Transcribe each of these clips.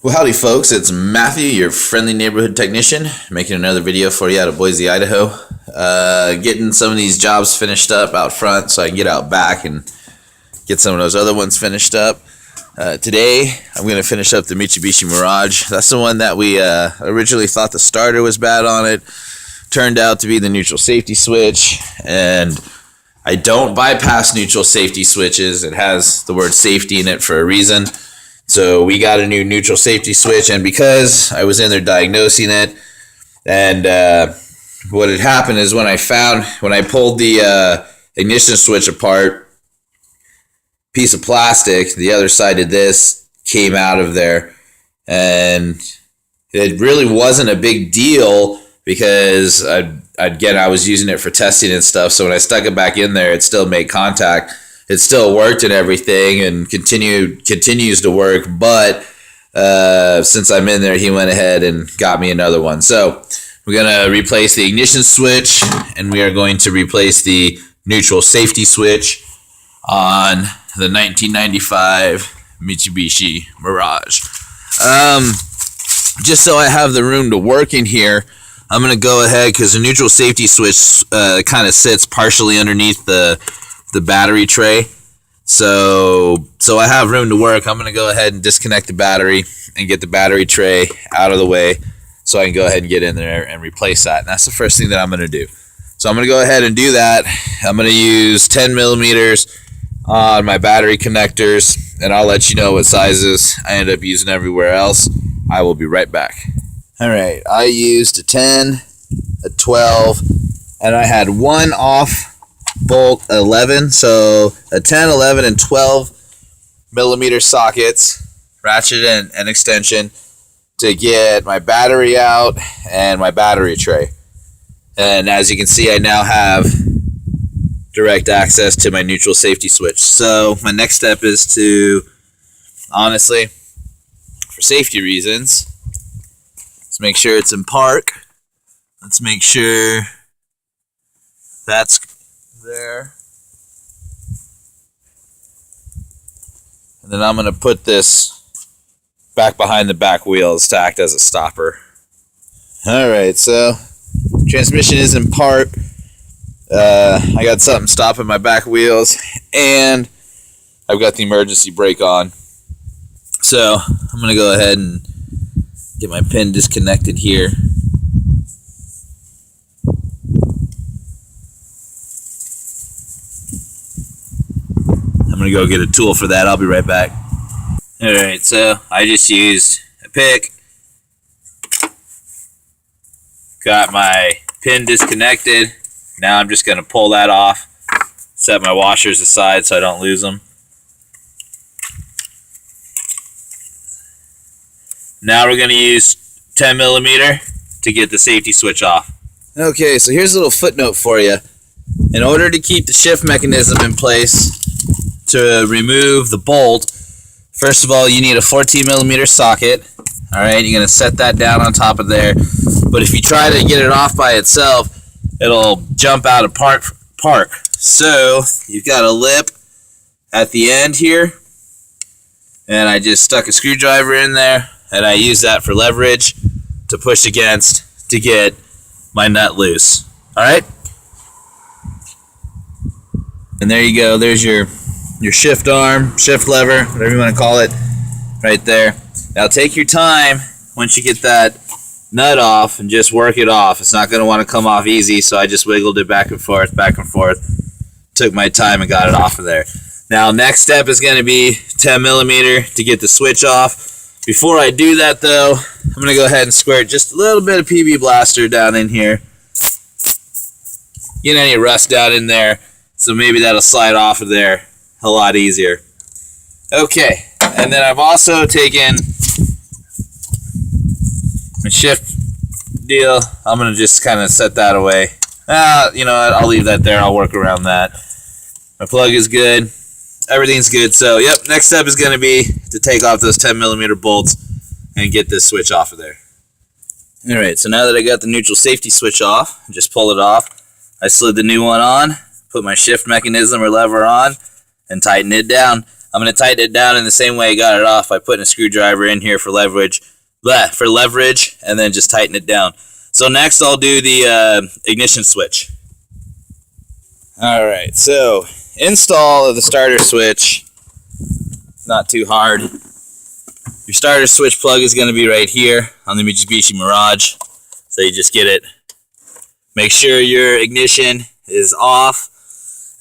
Well, howdy folks, it's Matthew, your friendly neighborhood technician, making another video for you out of Boise, Idaho. Getting some of these jobs finished up out front so I can get out back and get some of those other ones finished up. Today, I'm going to finish up the Mitsubishi Mirage. That's the one that we originally thought the starter was bad on it. Turned out to be the neutral safety switch, and I don't bypass neutral safety switches. It has the word safety in it for a reason. So we got a new neutral safety switch, and because I was in there diagnosing it, and what had happened is when I pulled the ignition switch apart, piece of plastic, the other side of this came out of there, and it really wasn't a big deal because I was using it for testing and stuff. So when I stuck it back in there, it still made contact. It still worked and everything, and continues to work. But since I'm in there, he went ahead and got me another one. So we're gonna replace the ignition switch, and we are going to replace the neutral safety switch on the 1995 Mitsubishi Mirage. Just so I have the room to work in here, I'm gonna go ahead, because the neutral safety switch kind of sits partially underneath the battery tray, so I have room to work. I'm going to go ahead and disconnect the battery and get the battery tray out of the way so I can go ahead and get in there and replace that. And that's the first thing that I'm going to do. So I'm going to go ahead and do that. I'm going to use 10 millimeters on my battery connectors, and I'll let you know what sizes I end up using everywhere else. I will be right back. Alright, I used a 10, a 12, and I had one off bolt 11, so a 10, 11, and 12 millimeter sockets, ratchet and extension, to get my battery out and my battery tray. And as you can see, I now have direct access to my neutral safety switch. So my next step is to, honestly, for safety reasons, let's make sure it's in park. Let's make sure that's there, and then I'm going to put this back behind the back wheels to act as a stopper. Alright, so transmission is in park. I got something stopping my back wheels, and I've got the emergency brake on. So I'm going to go ahead and get my pin disconnected here. I'm going to go get a tool for that. I'll be right back. Alright, so I just used a pick. Got my pin disconnected. Now I'm just going to pull that off. Set my washers aside so I don't lose them. Now we're going to use 10 millimeter to get the safety switch off. Okay, so here's a little footnote for you. In order to keep the shift mechanism in place, to remove the bolt, first of all, you need a 14 millimeter socket. Alright, you're going to set that down on top of there. But if you try to get it off by itself, it'll jump out of park. So you've got a lip at the end here, and I just stuck a screwdriver in there, and I use that for leverage to push against to get my nut loose. Alright? And there you go. There's your shift arm, shift lever, whatever you want to call it, right there. Now take your time once you get that nut off and just work it off. It's not going to want to come off easy, so I just wiggled it back and forth, took my time and got it off of there. Now next step is going to be 10 millimeter to get the switch off. Before I do that though, I'm going to go ahead and squirt just a little bit of PB Blaster down in here. Get any rust down in there, so maybe that'll slide off of there a lot easier. Okay, and then I've also taken my shift deal. I'm going to just kind of set that away. You know what, I'll leave that there. I'll work around that. My plug is good. Everything's good. So, yep, next step is going to be to take off those 10 millimeter bolts and get this switch off of there. Alright, so now that I got the neutral safety switch off, just pull it off. I slid the new one on, put my shift mechanism or lever on, and tighten it down. I'm going to tighten it down in the same way I got it off by putting a screwdriver in here for leverage, and then just tighten it down. So next I'll do the ignition switch. Alright, so install of the starter switch, not too hard. Your starter switch plug is going to be right here on the Mitsubishi Mirage. So you just get it. Make sure your ignition is off,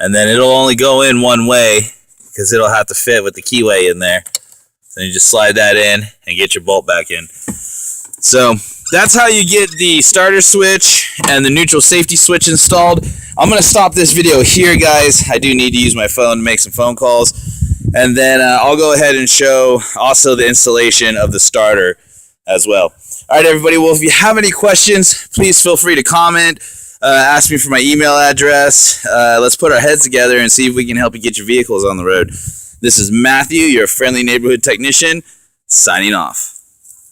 and then it'll only go in one way because it'll have to fit with the keyway in there. So you just slide that in and get your bolt back in. So that's how you get the starter switch and the neutral safety switch installed. I'm going to stop this video here, guys. I do need to use my phone to make some phone calls. And then I'll go ahead and show also the installation of the starter as well. All right, everybody. Well, if you have any questions, please feel free to comment. Ask me for my email address. Let's put our heads together and see if we can help you get your vehicles on the road. This is Matthew, your friendly neighborhood technician, signing off.